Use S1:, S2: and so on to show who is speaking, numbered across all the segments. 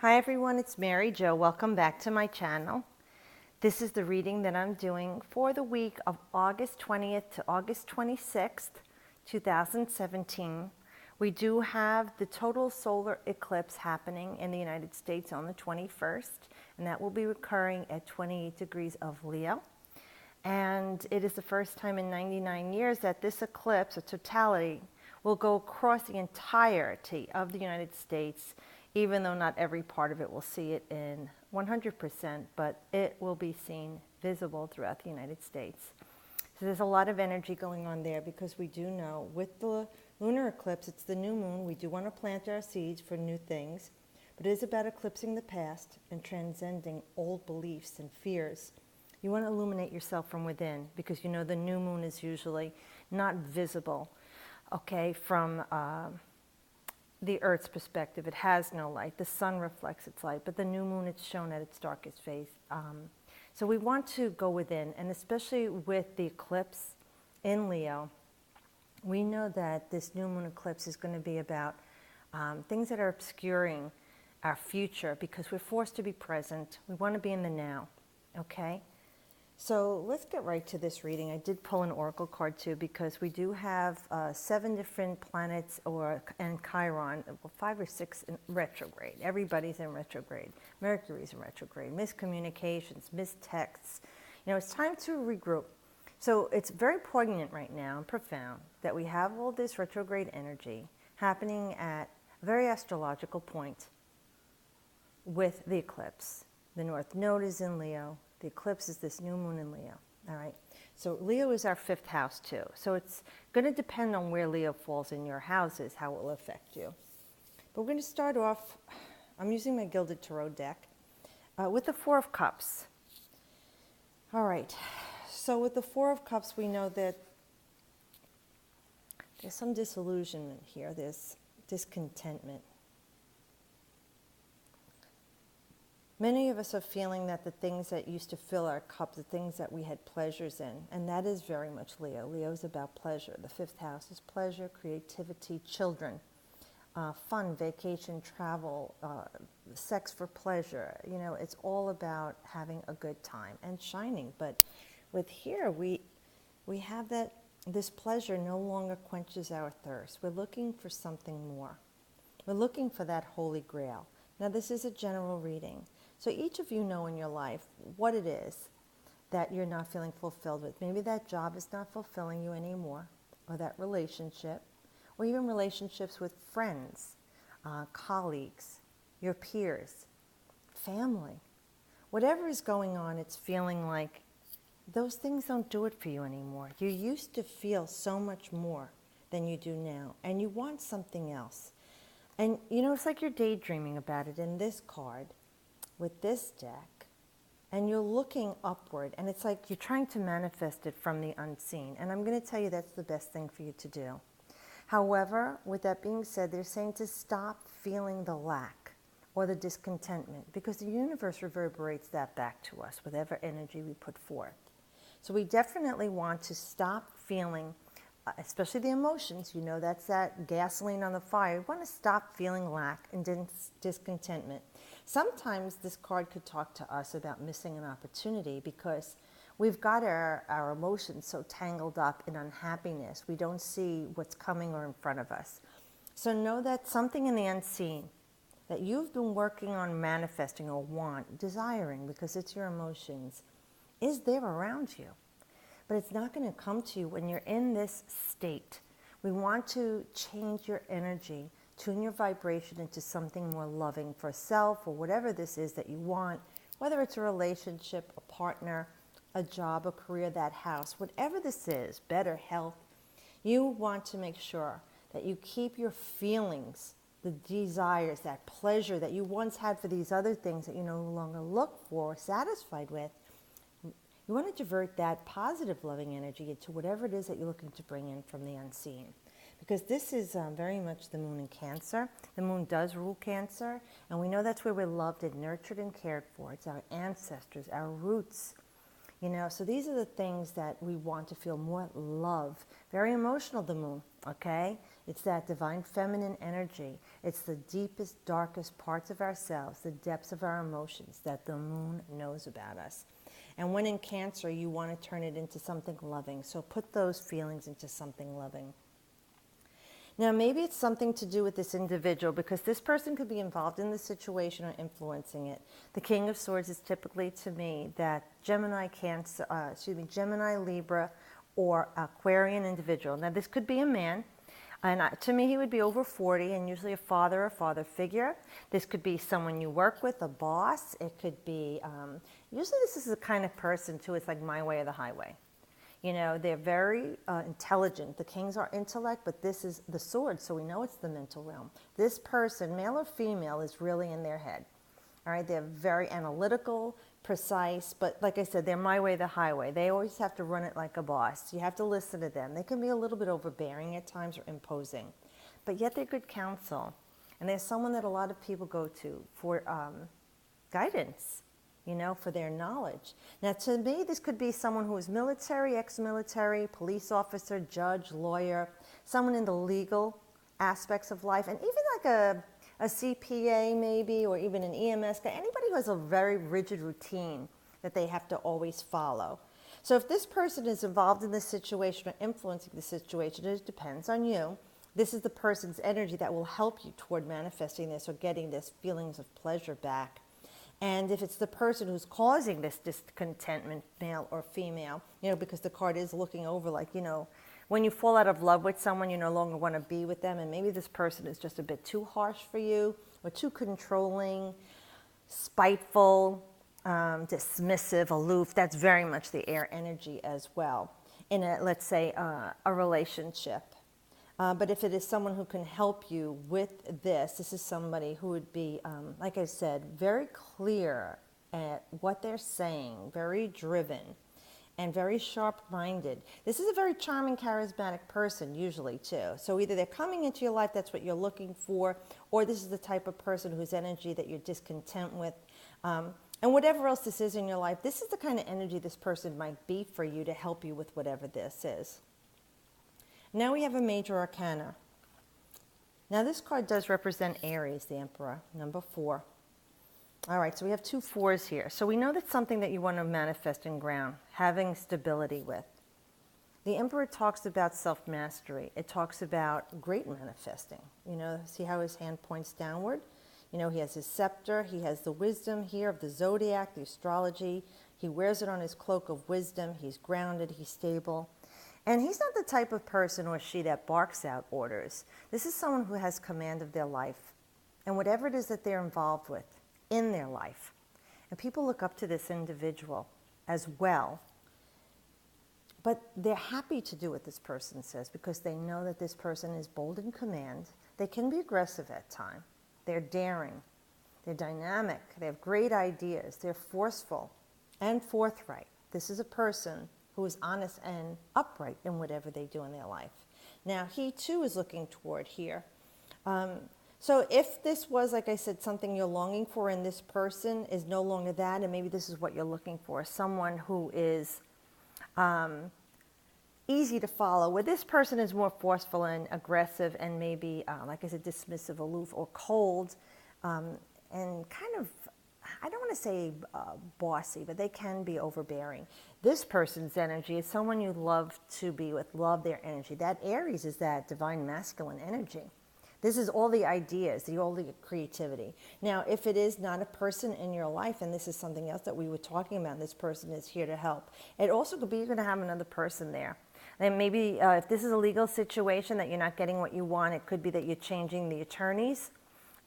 S1: Hi everyone, it's Mary Jo. Welcome back to my channel. This is the reading that I'm doing for the week of August 20th to August 26th, 2017. We do have the total solar eclipse happening in the United States on the 21st, and that will be occurring at 28 degrees of Leo. And it is the first time in 99 years that this eclipse, a totality, will go across the entirety of the United States, even though not every part of it will see it in 100%, but it will be seen visible throughout the United States. So there's a lot of energy going on there because we do know with the lunar eclipse, it's the new moon. We do want to plant our seeds for new things, but it is about eclipsing the past and transcending old beliefs and fears. You want to illuminate yourself from within because you know the new moon is usually not visible, okay, from the Earth's perspective. It has no light. The sun reflects its light, but the new moon, it's shown at its darkest phase. So we want to go within, and especially with the eclipse in Leo, we know that this new moon eclipse is going to be about things that are obscuring our future because we're forced to be present. We want to be in the now, okay? So let's get right to this reading. I did pull an oracle card too because we do have 7 different planets and Chiron, 5 or 6 in retrograde. Everybody's in retrograde. Mercury's in retrograde. Miscommunications, mistexts. You know, it's time to regroup. So it's very poignant right now and profound that we have all this retrograde energy happening at a very astrological point with the eclipse. The North Node is in Leo. The eclipse is this new moon in Leo, all right? So Leo is our 5th house too. So it's going to depend on where Leo falls in your houses, how it will affect you. But we're going to start off, I'm using my Gilded Tarot deck, with the 4 of Cups. All right, so with the 4 of Cups, we know that there's some disillusionment here, there's discontentment. Many of us are feeling that the things that used to fill our cup, the things that we had pleasures in, and that is very much Leo. Leo is about pleasure. The 5th house is pleasure, creativity, children, fun, vacation, travel, sex for pleasure. You know, it's all about having a good time and shining. But with here, we have that this pleasure no longer quenches our thirst. We're looking for something more. We're looking for that holy grail. Now, this is a general reading. So each of you know in your life what it is that you're not feeling fulfilled with. Maybe that job is not fulfilling you anymore, or that relationship, or even relationships with friends, colleagues, your peers, family. Whatever is going on, it's feeling like those things don't do it for you anymore. You used to feel so much more than you do now, and you want something else. And, you know, it's like you're daydreaming about it in this card with this deck, and you're looking upward, and it's like you're trying to manifest it from the unseen. And I'm going to tell you that's the best thing for you to do. However, with that being said, they're saying to stop feeling the lack or the discontentment because the universe reverberates that back to us, whatever energy we put forth. So we definitely want to stop feeling especially the emotions, you know, that's that gasoline on the fire. We want to stop feeling lack and discontentment. Sometimes this card could talk to us about missing an opportunity because we've got our emotions so tangled up in unhappiness. We don't see what's coming or in front of us. So know that something in the unseen that you've been working on manifesting or desiring, because it's your emotions, is there around you. But it's not going to come to you when you're in this state. We want to change your energy, tune your vibration into something more loving for self or whatever this is that you want, whether it's a relationship, a partner, a job, a career, that house, whatever this is, better health. You want to make sure that you keep your feelings, the desires, that pleasure that you once had for these other things that you no longer look for or satisfied with. You want to divert that positive, loving energy into whatever it is that you're looking to bring in from the unseen. Because this is very much the moon in Cancer. The moon does rule Cancer, and we know that's where we're loved and nurtured and cared for. It's our ancestors, our roots. You know, so these are the things that we want to feel more love. Very emotional, the moon, okay? It's that divine feminine energy. It's the deepest, darkest parts of ourselves, the depths of our emotions that the moon knows about us. And when in Cancer, you want to turn it into something loving. So put those feelings into something loving. Now, maybe it's something to do with this individual, because this person could be involved in the situation or influencing it. The King of Swords is typically, to me, that Gemini, Gemini, Libra, or Aquarian individual. Now, this could be a man. And to me, he would be over 40 and usually a father or father figure. This could be someone you work with, a boss. It could be, usually this is the kind of person, too, it's like my way or the highway. You know, they're very intelligent. The kings are intellect, but this is the sword, so we know it's the mental realm. This person, male or female, is really in their head. All right, they're very analytical, precise, but like I said, they're my way, the highway. They always have to run it like a boss. You have to listen to them. They can be a little bit overbearing at times or imposing, but yet they're good counsel. And they're someone that a lot of people go to for guidance, you know, for their knowledge. Now, to me, this could be someone who is military, ex-military, police officer, judge, lawyer, someone in the legal aspects of life, and even like a CPA maybe, or even an EMS guy, anybody who has a very rigid routine that they have to always follow. So if this person is involved in this situation or influencing the situation, it depends on you. This is the person's energy that will help you toward manifesting this or getting this feelings of pleasure back. And if it's the person who's causing this discontentment, male or female, you know, because the card is looking over like, you know, when you fall out of love with someone, you no longer want to be with them, and maybe this person is just a bit too harsh for you, or too controlling, spiteful, dismissive, aloof. That's very much the air energy as well in a, let's say, a relationship. But if it is someone who can help you with this is somebody who would be, like I said, very clear at what they're saying, very driven, and very sharp-minded. This is a very charming, charismatic person usually too. So either they're coming into your life, that's what you're looking for, or this is the type of person whose energy that you're discontent with. And whatever else this is in your life, this is the kind of energy this person might be for you to help you with whatever this is. Now we have a major arcana. Now this card does represent Aries, the Emperor, number 4. All right, so we have 2 4s here. So we know that's something that you want to manifest and ground, having stability with. The Emperor talks about self-mastery. It talks about great manifesting. You know, see how his hand points downward? You know, he has his scepter. He has the wisdom here of the zodiac, the astrology. He wears it on his cloak of wisdom. He's grounded. He's stable. And he's not the type of person or she that barks out orders. This is someone who has command of their life and whatever it is that they're involved with in their life. And people look up to this individual as well. But they're happy to do what this person says because they know that this person is bold in command. They can be aggressive at times. They're daring. They're dynamic. They have great ideas. They're forceful and forthright. This is a person who is honest and upright in whatever they do in their life. Now, he too is looking toward here. So if this was, like I said, something you're longing for and this person is no longer that, and maybe this is what you're looking for, someone who is easy to follow, where this person is more forceful and aggressive and maybe, like I said, dismissive, aloof, or cold, and kind of, I don't want to say bossy, but they can be overbearing. This person's energy is someone you love to be with, love their energy. That Aries is that divine masculine energy. This is all the ideas, all the creativity. Now, if it is not a person in your life, and this is something else that we were talking about, and this person is here to help, it also could be you're going to have another person there. And maybe if this is a legal situation that you're not getting what you want, it could be that you're changing the attorneys.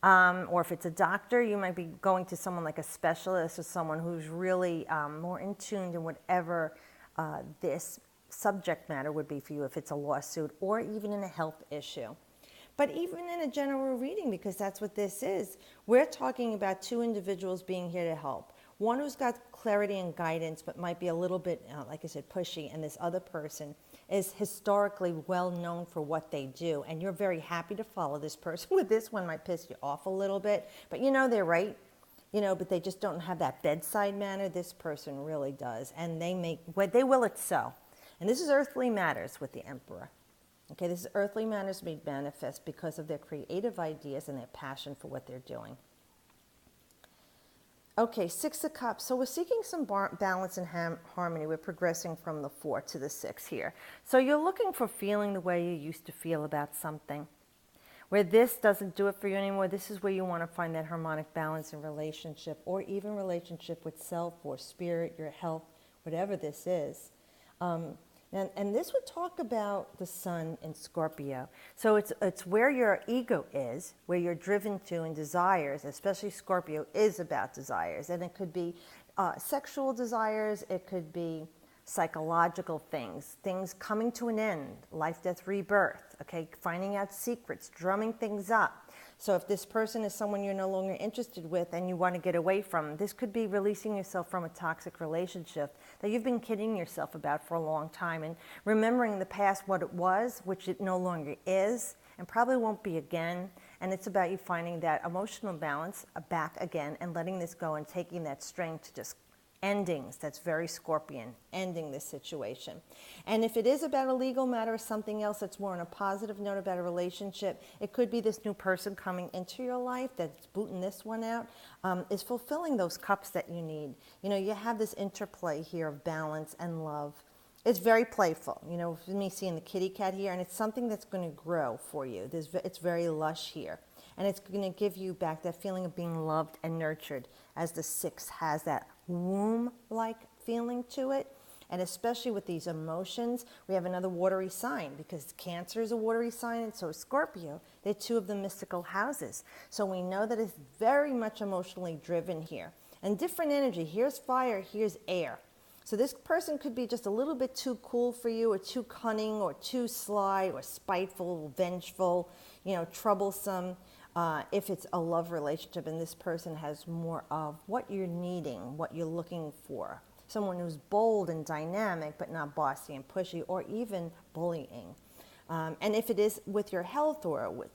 S1: Or if it's a doctor, you might be going to someone like a specialist or someone who's really more in tune to whatever this subject matter would be for you, if it's a lawsuit or even in a health issue. But even in a general reading, because that's what this is, we're talking about 2 individuals being here to help. One who's got clarity and guidance, but might be a little bit, like I said, pushy, and this other person is historically well known for what they do, and you're very happy to follow this person. With this one might piss you off a little bit, but you know they're right, you know, but they just don't have that bedside manner. This person really does, and they will it so. And this is earthly matters with the Emperor. Okay, this is earthly matters made manifest because of their creative ideas and their passion for what they're doing. Okay, Six of Cups. So we're seeking some balance and harmony. We're progressing from the 4 to the 6 here. So you're looking for feeling the way you used to feel about something. Where this doesn't do it for you anymore, this is where you want to find that harmonic balance in relationship, or even relationship with self or spirit, your health, whatever this is. And this would talk about the sun in Scorpio. So it's where your ego is, where you're driven to and desires, especially Scorpio is about desires. And it could be sexual desires, it could be psychological things coming to an end, life, death, rebirth, okay, finding out secrets, drumming things up. So if this person is someone you're no longer interested with and you want to get away from, this could be releasing yourself from a toxic relationship that you've been kidding yourself about for a long time, and remembering the past, what it was, which it no longer is, and probably won't be again. And it's about you finding that emotional balance back again and letting this go and taking that strength to just endings. That's very Scorpion, ending this situation. And if it is about a legal matter or something else that's more on a positive note about a relationship, it could be this new person coming into your life that's booting this one out, is fulfilling those cups that you need. You know, you have this interplay here of balance and love. It's very playful, you know, for me seeing the kitty cat here, and it's something that's going to grow for you. It's very lush here. And it's going to give you back that feeling of being loved and nurtured, as the 6 has that womb-like feeling to it. And especially with these emotions, we have another watery sign, because Cancer is a watery sign and so is Scorpio. They're 2 of the mystical houses. So we know that it's very much emotionally driven here. And different energy. Here's fire, here's air. So this person could be just a little bit too cool for you, or too cunning, or too sly, or spiteful, vengeful, you know, troublesome. If it's a love relationship and this person has more of what you're needing, what you're looking for. Someone who's bold and dynamic, but not bossy and pushy, or even bullying. And if it is with your health or with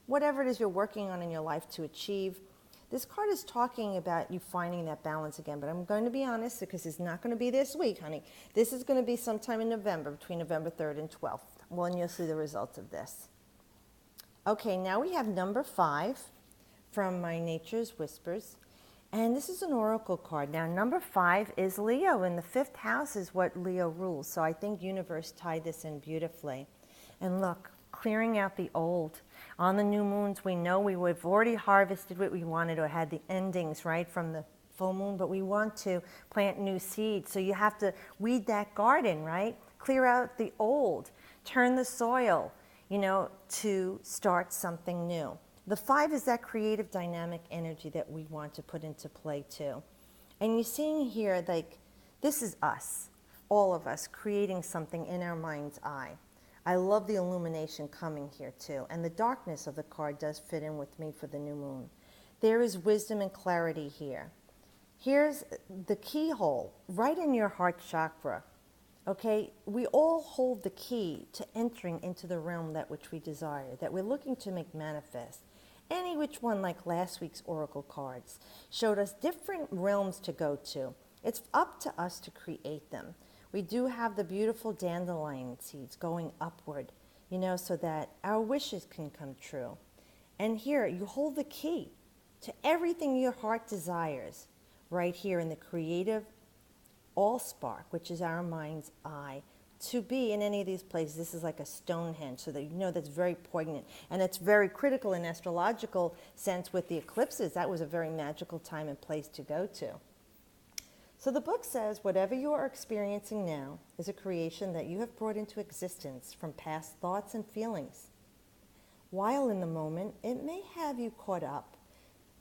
S1: whatever it is you're working on in your life to achieve, this card is talking about you finding that balance again. But I'm going to be honest, because it's not going to be this week, honey. This is going to be sometime in November, between November 3rd and 12th. Well, and you'll see the results of this. Okay, now we have number 5 from my Nature's Whispers. And this is an oracle card. Now, number 5 is Leo, and the 5th house is what Leo rules. So I think universe tied this in beautifully. And look, clearing out the old. On the new moons, we know we've already harvested what we wanted, or had the endings, right, from the full moon, but we want to plant new seeds. So you have to weed that garden, right? Clear out the old, turn the soil, you know, to start something new. The 5 is that creative, dynamic energy that we want to put into play too. And you're seeing here, like, this is us, all of us, creating something in our mind's eye. I love the illumination coming here too. And the darkness of the card does fit in with me for the new moon. There is wisdom and clarity here. Here's the keyhole, right in your heart chakra. Okay, we all hold the key to entering into the realm that which we desire, that we're looking to make manifest. Any which one, like last week's oracle cards, showed us different realms to go to. It's up to us to create them. We do have the beautiful dandelion seeds going upward, you know, so that our wishes can come true. And here, you hold the key to everything your heart desires, right here in the creative all-spark, which is our mind's eye. To be in any of these places, this is like a Stonehenge, so that you know that's very poignant. And it's very critical in astrological sense with the eclipses. That was a very magical time and place to go to. So the book says, whatever you are experiencing now is a creation that you have brought into existence from past thoughts and feelings. While in the moment, it may have you caught up.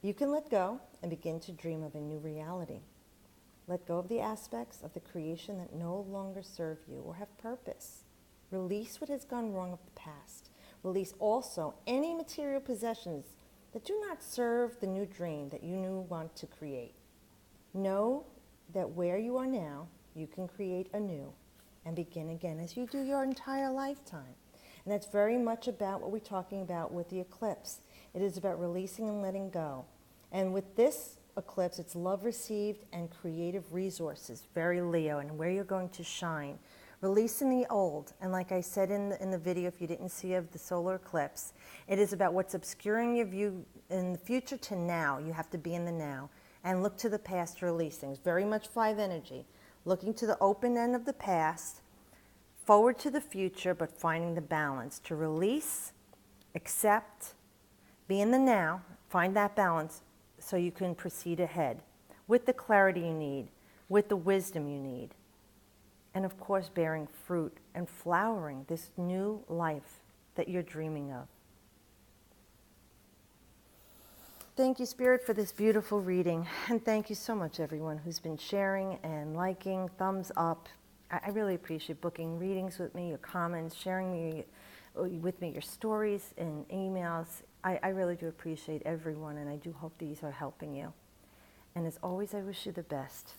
S1: You can let go and begin to dream of a new reality. Let go of the aspects of the creation that no longer serve you or have purpose. Release what has gone wrong of the past. Release also any material possessions that do not serve the new dream that you want to create. Know that where you are now, you can create anew and begin again as you do your entire lifetime. And that's very much about what we're talking about with the eclipse. It is about releasing and letting go. And with this eclipse, it's love received and creative resources, very Leo, and where you're going to shine. releasing the old. And like I said in the video, if you didn't see of the solar eclipse, it is about what's obscuring your view in the future to now. You have to be in the now and look to the past to release things. Very much 5 energy. Looking to the open end of the past, forward to the future, but finding the balance to release, accept, be in the now, find that balance so you can proceed ahead with the clarity you need, with the wisdom you need, and of course bearing fruit and flowering this new life that you're dreaming of. Thank you, Spirit, for this beautiful reading, and thank you so much, everyone who's been sharing and liking, thumbs up. I really appreciate booking readings with me, your comments, sharing with me your stories and emails. I really do appreciate everyone, and I do hope these are helping you. And as always, I wish you the best.